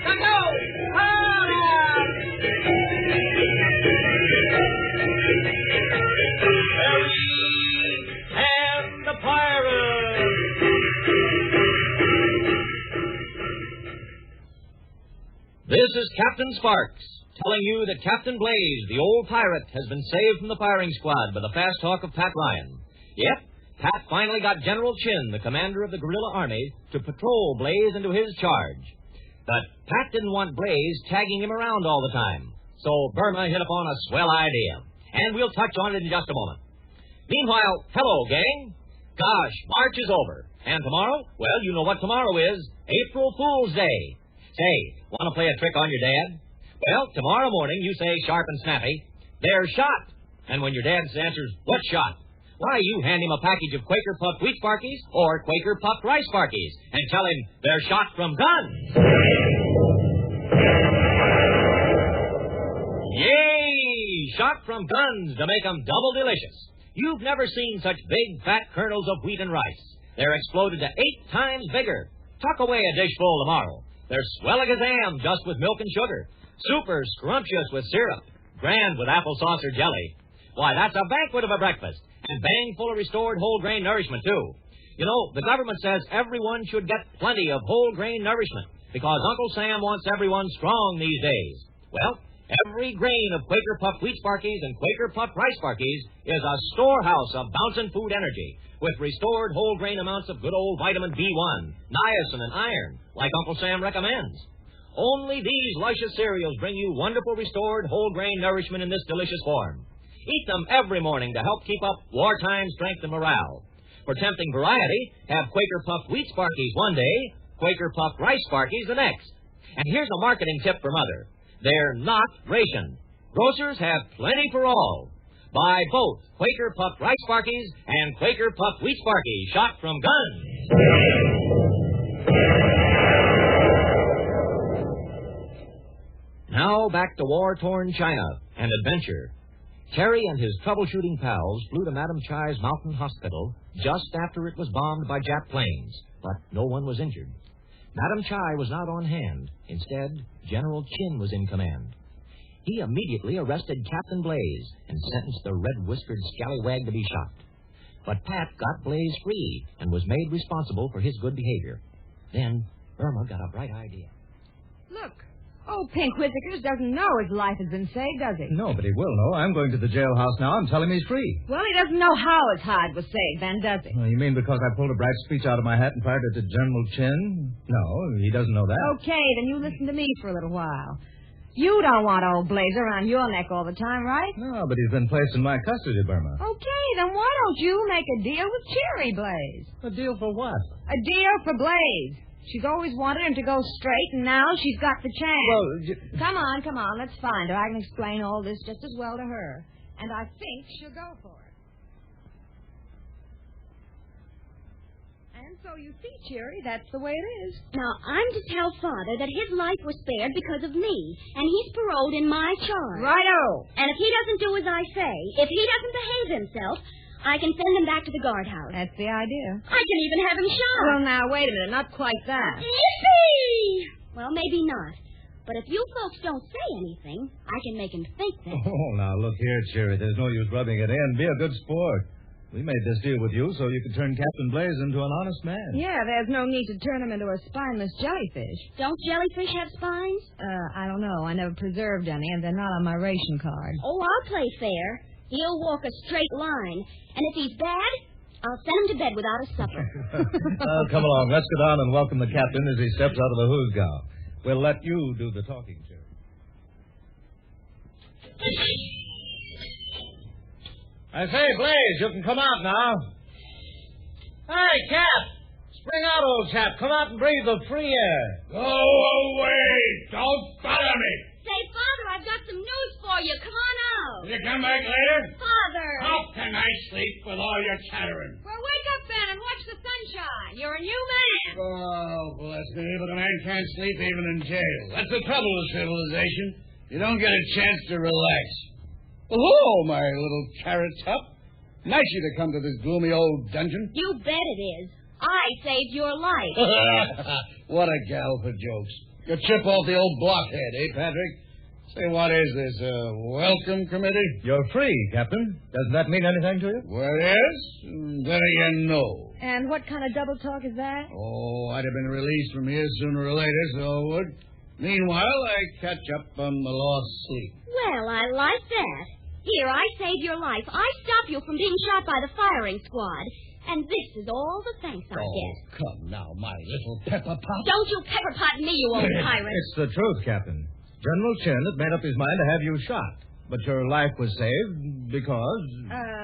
Go! And the Pirates! This is Captain Sparks, telling you that Captain Blaze, the old pirate, has been saved from the firing squad by the fast talk of Pat Ryan. Yep, Pat finally got General Chin, the commander of the guerrilla army, to patrol Blaze into his charge. But Pat didn't want Blaze tagging him around all the time. So Burma hit upon a swell idea, and we'll touch on it in just a moment. Meanwhile, hello, gang. Gosh, March is over. And tomorrow? Well, you know what tomorrow is. April Fool's Day. Say, want to play a trick on your dad? Well, tomorrow morning you say sharp and snappy, "They're shot." And when your dad answers, "What shot?" Why, you hand him a package of Quaker Puffed Wheat Sparkies or Quaker Puffed Rice Sparkies and tell him they're shot from guns. Yay! Shot from guns to make 'em double delicious. You've never seen such big, fat kernels of wheat and rice. They're exploded to 8 times bigger. Tuck away a dish full tomorrow. They're swelligazam just with milk and sugar. Super scrumptious with syrup. Grand with applesauce or jelly. Why, that's a banquet of a breakfast. And bang full of restored whole grain nourishment, too. You know, the government says everyone should get plenty of whole grain nourishment because Uncle Sam wants everyone strong these days. Well, every grain of Quaker Puffed Wheat Sparkies and Quaker Puffed Rice Sparkies is a storehouse of bouncing food energy with restored whole grain amounts of good old vitamin B1, niacin, and iron, like Uncle Sam recommends. Only these luscious cereals bring you wonderful restored whole grain nourishment in this delicious form. Eat them every morning to help keep up wartime strength and morale. For tempting variety, have Quaker Puffed Wheat Sparkies one day, Quaker Puffed Rice Sparkies the next. And here's a marketing tip for Mother. They're not rationed. Grocers have plenty for all. Buy both Quaker Puffed Rice Sparkies and Quaker Puffed Wheat Sparkies shot from guns. Now back to war-torn China and adventure. Terry and his troubleshooting pals flew to Madam Chai's mountain hospital just after it was bombed by Jap planes, but no one was injured. Madam Chai was not on hand. Instead, General Chin was in command. He immediately arrested Captain Blaze and sentenced the red-whiskered scallywag to be shot. But Pat got Blaze free and was made responsible for his good behavior. Then Irma got a bright idea. Look, old Pink Whiskers doesn't know his life has been saved, does he? No, but he will know. I'm going to the jailhouse now and tell him he's free. Well, he doesn't know how his hide was saved, then, does he? You mean because I pulled a bright speech out of my hat and fired it to General Chin? No, he doesn't know that. Okay, then you listen to me for a little while. You don't want old Blaze around your neck all the time, right? No, but he's been placed in my custody, Burma. Okay, then why don't you make a deal with Cherry Blaze? A deal for what? A deal for Blaze. She's always wanted him to go straight, and now she's got the chance. Well, Come on, let's find her. I can explain all this just as well to her. And I think she'll go for it. And so you see, Cherry, that's the way it is. Now, I'm to tell Father that his life was spared because of me, and he's paroled in my charge. Righto. And if he doesn't do as I say, if he doesn't behave himself, I can send him back to the guardhouse. That's the idea. I can even have him shot. Well, now, wait a minute. Not quite that. Yippee! Well, maybe not. But if you folks don't say anything, I can make him think that. Oh, now, look here, Cherry. There's no use rubbing it in. Be a good sport. We made this deal with you so you could turn Captain Blaze into an honest man. Yeah, there's no need to turn him into a spineless jellyfish. Don't jellyfish have spines? I don't know. I never preserved any, and they're not on my ration card. Oh, I'll play fair. He'll walk a straight line. And if he's bad, I'll send him to bed without a supper. Come along. Let's go down and welcome the captain as he steps out of the hoosgow. We'll let you do the talking, Cherry. I say, Blaze, you can come out now. Hey, Cap! Spring out, old chap. Come out and breathe the free air. Go away! Don't bother me! Say, Father, I've got some news for you. Come on out. Will you come back later? Father! How can I sleep with all your chattering? Well, wake up then and watch the sunshine. You're a new man. Oh, bless me, but a man can't sleep even in jail. That's the trouble with civilization. You don't get a chance to relax. Hello, my little carrot top. Nice you to come to this gloomy old dungeon. You bet it is. I saved your life. What a gal for jokes. You trip off the old blockhead, eh, Patrick? Say, what is this, a welcome committee? You're free, Captain. Doesn't that mean anything to you? Well, yes, then again, no. And what kind of double talk is that? Oh, I'd have been released from here sooner or later, so I would. Meanwhile, I catch up on my lost sleep. Well, I like that. Here, I saved your life. I stopped you from being shot by the firing squad. And this is all the thanks I get. Come now, my little pepper pot. Don't you pepper pot me, you old pirate. It's the truth, Captain. General Chin had made up his mind to have you shot. But your life was saved because...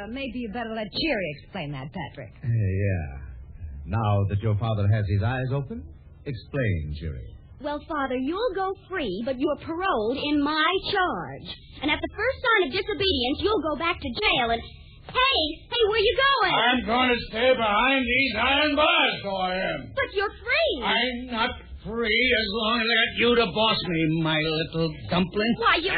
Maybe you better let Cheery explain that, Patrick. Yeah. Now that your father has his eyes open, explain, Cheery. Well, Father, you'll go free, but you're paroled in my charge. And at the first sign of disobedience, you'll go back to jail and... Hey, where you going? I'm going to stay behind these iron bars, so I am. But you're free. I'm not free as long as I got you to boss me, my little dumpling. Why, you...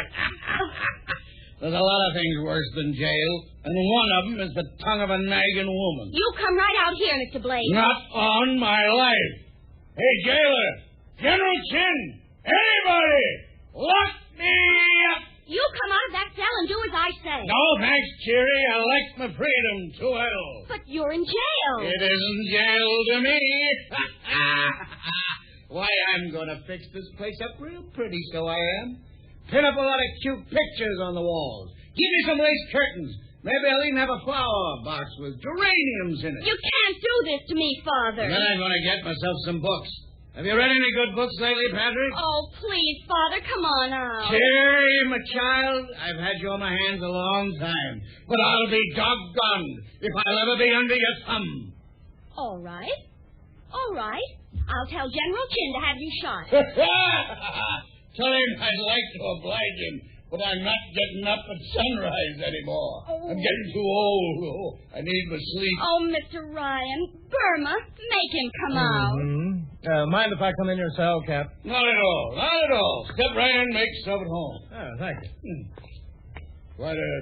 There's a lot of things worse than jail, and one of them is the tongue of a nagging woman. You come right out here, Mr. Blaze. Not on my life. Hey, jailer, General Chin, anybody, lock me up. You come out of that cell and do as I say. No, thanks, Cheery. I like my freedom too well. But you're in jail. It isn't jail to me. Why, I'm going to fix this place up real pretty, so I am. Pin up a lot of cute pictures on the walls. Give me some lace curtains. Maybe I'll even have a flower box with geraniums in it. You can't do this to me, Father. Then I'm going to get myself some books. Have you read any good books lately, Patrick? Oh, please, Father, come on now. Cheery, my child. I've had you on my hands a long time. But I'll be doggoned if I'll ever be under your thumb. All right. I'll tell General Chin to have you shot. Tell him I'd like to oblige him, but I'm not getting up at sunrise anymore. Oh. I'm getting too old. I need my sleep. Oh, Mr. Ryan, Burma, make him come out. Mind if I come in your cell, Cap? Not at all. Step right in and make yourself at home. Oh, thank you. Quite a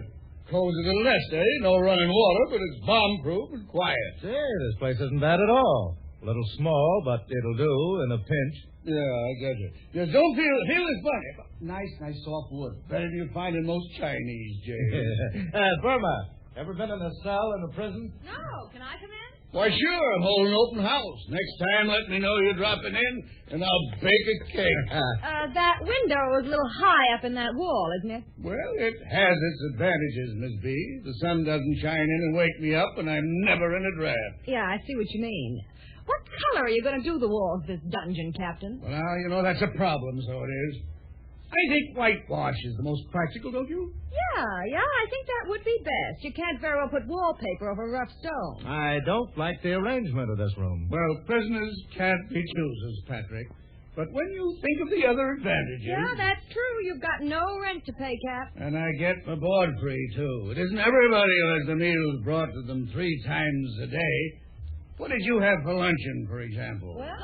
cozy little nest, eh? No running water, but it's bomb-proof and quiet. Say, this place isn't bad at all. A little small, but it'll do in a pinch. Yeah, I got you. Just don't feel this bucket. Nice soft wood. Better than you find in most Chinese jails. Burma, ever been in a cell in a prison? No. Can I come in? Why, sure. I'm holding an open house. Next time, let me know you're dropping in, and I'll bake a cake. That window is a little high up in that wall, isn't it? Well, it has its advantages, Miss B. The sun doesn't shine in and wake me up, and I'm never in a draft. Yeah, I see what you mean. What color are you going to do the walls of this dungeon, Captain? Well, now, you know, that's a problem, so it is. I think whitewash is the most practical, don't you? Yeah, I think that would be best. You can't very well put wallpaper over rough stone. I don't like the arrangement of this room. Well, prisoners can't be choosers, Patrick. But when you think of the other advantages... Yeah, that's true. You've got no rent to pay, Cap. And I get my board free, too. It isn't everybody who has the meals brought to them 3 times a day. What did you have for luncheon, for example? Well,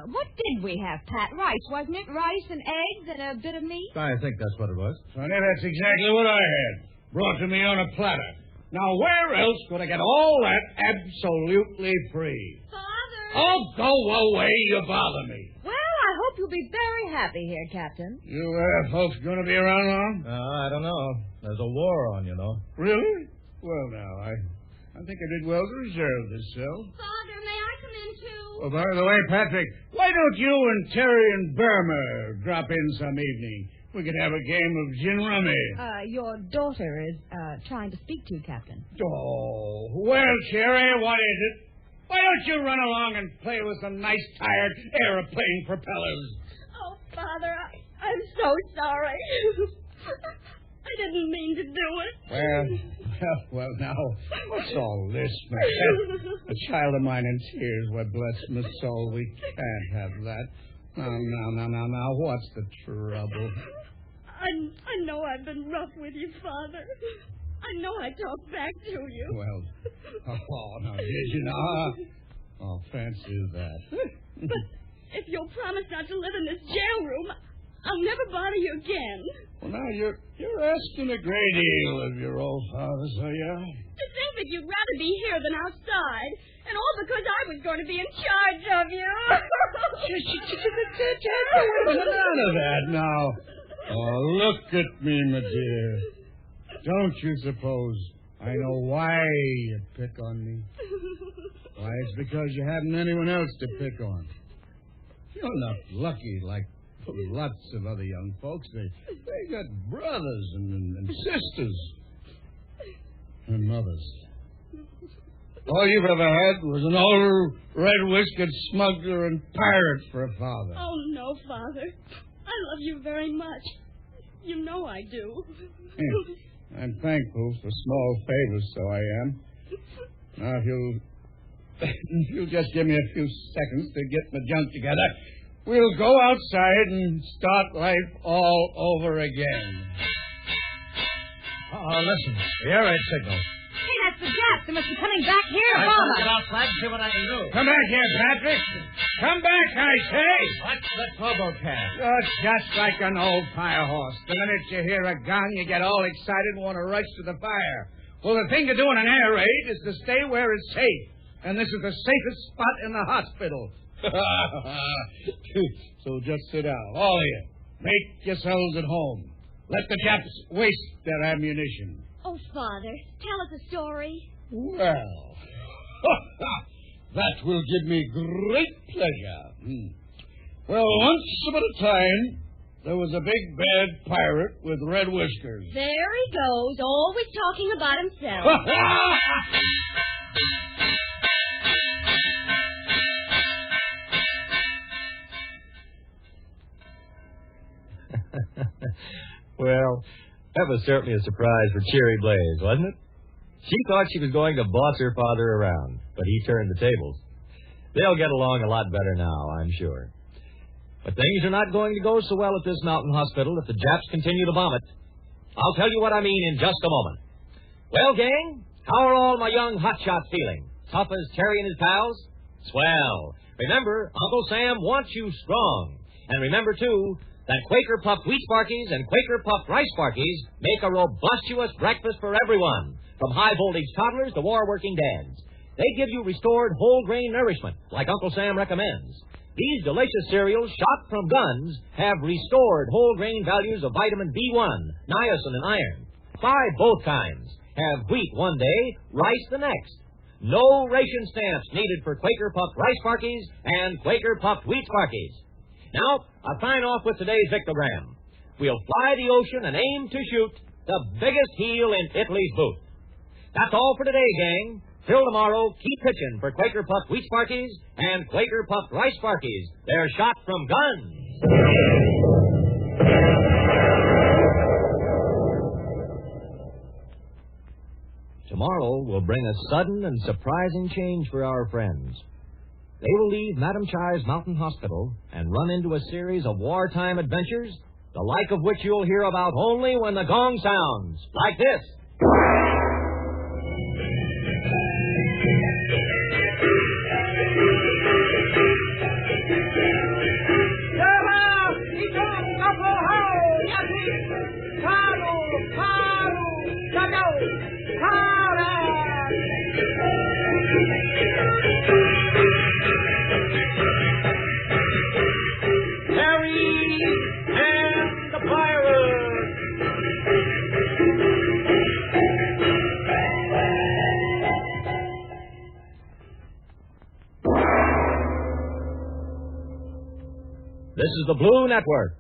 what did we have, Pat? Rice, wasn't it? Rice and eggs and a bit of meat? I think that's what it was. Sonny, that's exactly what I had. Brought to me on a platter. Now, where else could I get all that absolutely free? Father! Oh, go away, you bother me. Well, I hope you'll be very happy here, Captain. You folks going to be around long? I don't know. There's a war on, you know. Really? Well, now, I think I did well to reserve this cell. Father, may I come in, too? Oh, by the way, Patrick, why don't you and Terry and Burma drop in some evening? We could have a game of gin rummy. Your daughter is trying to speak to you, Captain. Oh, well, Terry, what is it? Why don't you run along and play with some nice, tired aeroplane propellers? Oh, Father, I'm so sorry. I didn't mean to do it. Well, now, what's all this, man? A child of mine in tears. Why, bless my soul, we can't have that. Now, what's the trouble? I know I've been rough with you, Father. I know I talked back to you. Well, now, did you now? Oh, fancy that. But if you'll promise not to live in this jail room, I'll never bother you again. Well, now, you're asking a great deal of your old father, so yeah? To think that you'd rather be here than outside, And all because I was going to be in charge of you. None of that now. Oh, look at me, my dear. Don't you suppose I know why you pick on me? Why, it's because you haven't anyone else to pick on. You're not lucky like lots of other young folks. They got brothers and sisters and mothers. All you've ever had was an old red-whiskered smuggler and pirate for a father. Oh, no, Father. I love you very much. You know I do. I'm thankful for small favors, so I am. Now, if you'll just give me a few seconds to get my junk together, we'll go outside and start life all over again. Listen. The air raid signal. Hey, that's the Japs. They must be coming back here to I bomb better get us. outside and see what I can do. Come back here, Patrick. Come back, I say. What's the trouble, Cap? You're just like an old fire horse. The minute you hear a gun, you get all excited and want to rush to the fire. Well, the thing to do in an air raid is to stay where it's safe. And this is the safest spot in the hospital. So just sit down, all of you. Make yourselves at home. Let the Japs waste their ammunition. Oh, Father, tell us a story. Well, that will give me great pleasure. Well, once upon a time, there was a big bad pirate with red whiskers. There he goes, always talking about himself. Well, that was certainly a surprise for Cherry Blaze, wasn't it? She thought she was going to boss her father around, but he turned the tables. They'll get along a lot better now, I'm sure. But things are not going to go so well at this mountain hospital if the Japs continue to bomb it. I'll tell you what I mean in just a moment. Well, gang, how are all my young hotshots feeling? Tough as Terry and his pals? Swell. Remember, Uncle Sam wants you strong. And remember, too, that Quaker Puffed Wheat Sparkies and Quaker Puffed Rice Sparkies make a robustious breakfast for everyone, from high-voltage toddlers to war-working dads. They give you restored whole-grain nourishment, like Uncle Sam recommends. These delicious cereals, shot from guns, have restored whole-grain values of vitamin B1, niacin, and iron. 5 both kinds. Have wheat one day, rice the next. No ration stamps needed for Quaker Puffed Rice Sparkies and Quaker Puffed Wheat Sparkies. Now, I'll sign off with today's Victogram. We'll fly the ocean and aim to shoot the biggest heel in Italy's boot. That's all for today, gang. Till tomorrow, keep pitching for Quaker Puffed Wheat Sparkies and Quaker Puffed Rice Sparkies. They're shot from guns. Tomorrow will bring a sudden and surprising change for our friends. They will leave Madam Chai's Mountain Hospital and run into a series of wartime adventures, the like of which you'll hear about only when the gong sounds, like this. This is the Blue Network.